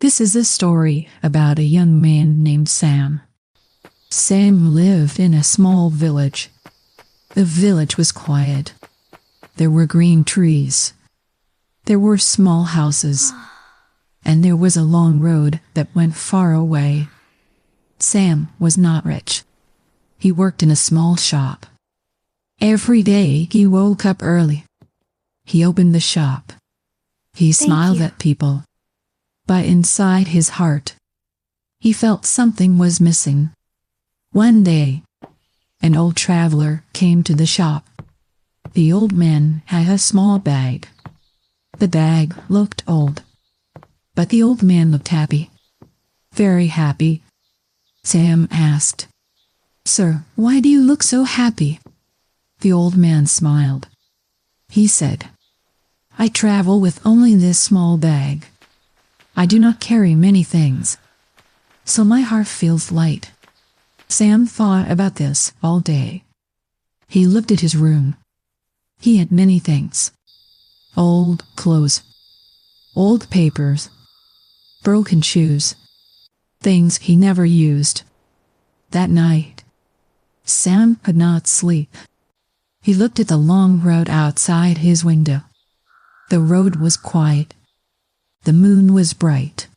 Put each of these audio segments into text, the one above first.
This is a story about a young man named Sam. Sam lived in a small village. The village was quiet. There were green trees. There were small houses. And there was a long road that went far away. Sam was not rich. He worked in a small shop. Every day he woke up early. He opened the shop. He smiled at people. But inside his heart, he felt something was missing. One day, an old traveler came to the shop. The old man had a small bag. The bag looked old, but the old man looked happy. Very happy. Sam asked, "Sir, why do you look so happy?" The old man smiled. He said, "I travel with only this small bag. I do not carry many things, so my heart feels light." Sam thought about this all day. He looked at his room. He had many things. Old clothes, old papers, broken shoes, things he never used. That night, Sam could not sleep. He looked at the long road outside his window. The road was quiet. The moon was bright.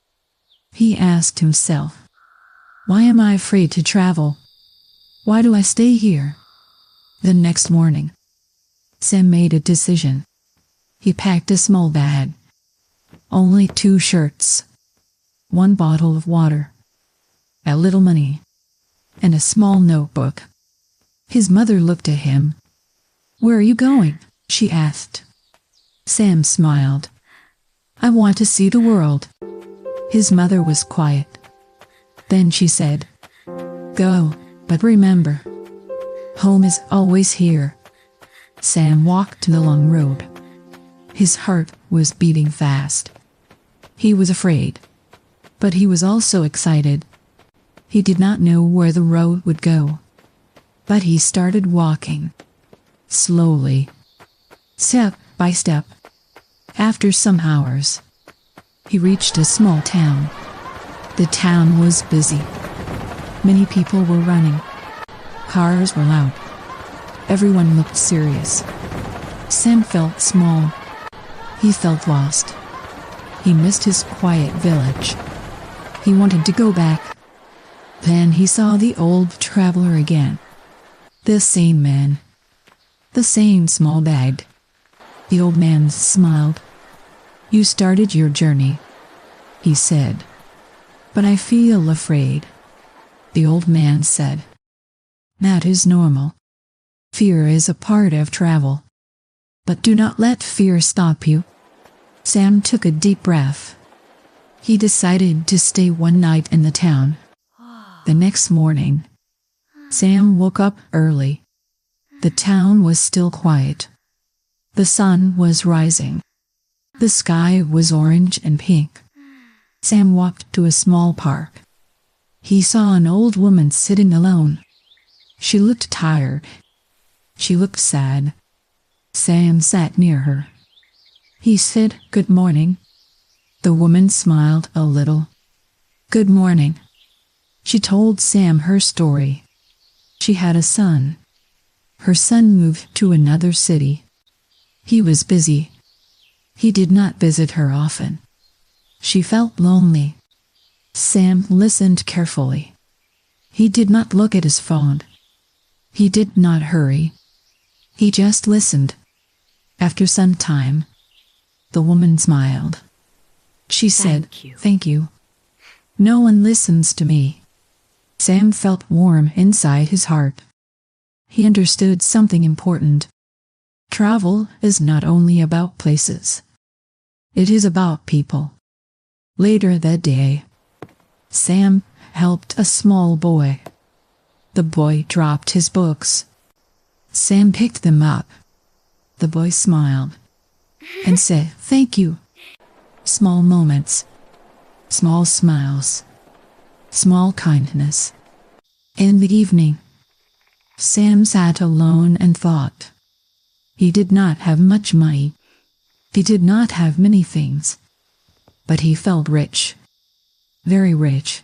He asked himself, "Why am I afraid to travel? Why do I stay here?" The next morning, Sam made a decision. He packed a small bag. Only 2 shirts, 1 bottle of water, a little money, and a small notebook. His mother looked at him. "Where are you going?" she asked. Sam smiled. "I want to see the world." His mother was quiet. Then she said, "Go, but remember, home is always here." Sam walked the long road. His heart was beating fast. He was afraid, but he was also excited. He did not know where the road would go, but he started walking, slowly, step by step. After some hours, he reached a small town. The town was busy. Many people were running. Cars were loud. Everyone looked serious. Sam felt small. He felt lost. He missed his quiet village. He wanted to go back. Then he saw the old traveler again. The same man. The same small bag. The old man smiled. "You started your journey," he said. "But I feel afraid." The old man said, "That is normal. Fear is a part of travel. But do not let fear stop you." Sam took a deep breath. He decided to stay one night in the town. The next morning, Sam woke up early. The town was still quiet. The sun was rising. The sky was orange and pink. Sam walked to a small park. He saw an old woman sitting alone. She looked tired. She looked sad. Sam sat near her. He said, "Good morning." The woman smiled a little. "Good morning." She told Sam her story. She had a son. Her son moved to another city. He was busy. He did not visit her often. She felt lonely. Sam listened carefully. He did not look at his phone. He did not hurry. He just listened. After some time, the woman smiled. She said, "Thank you. No one listens to me." Sam felt warm inside his heart. He understood something important. Travel is not only about places. It is about people. Later that day, Sam helped a small boy. The boy dropped his books. Sam picked them up. The boy smiled and said, "Thank you." Small moments, small smiles, small kindness. In the evening, Sam sat alone and thought. He did not have much money. He did not have many things, but he felt rich. very rich.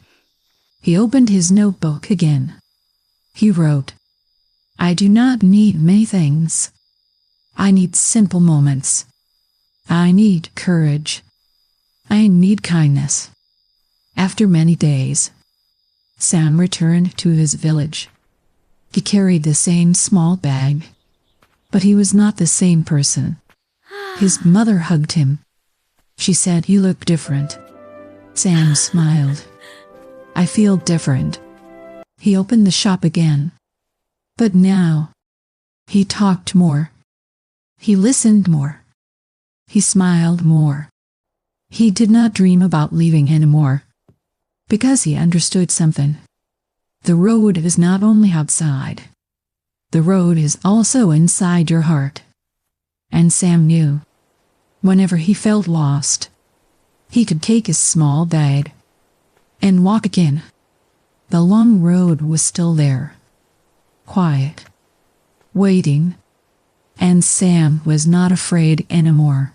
He opened his notebook again. He wrote, "I do not need many things. I need simple moments. I need courage. I need kindness." After many days, Sam returned to his village. He carried the same small bag, but he was not the same person. His mother hugged him. She said, "You look different." Sam smiled. "I feel different." He opened the shop again. But now, he talked more. He listened more. He smiled more. He did not dream about leaving anymore, because he understood something. The road is not only outside. The road is also inside your heart. And Sam knew, whenever he felt lost, he could take his small bag and walk again. The long road was still there, quiet, waiting, and Sam was not afraid anymore.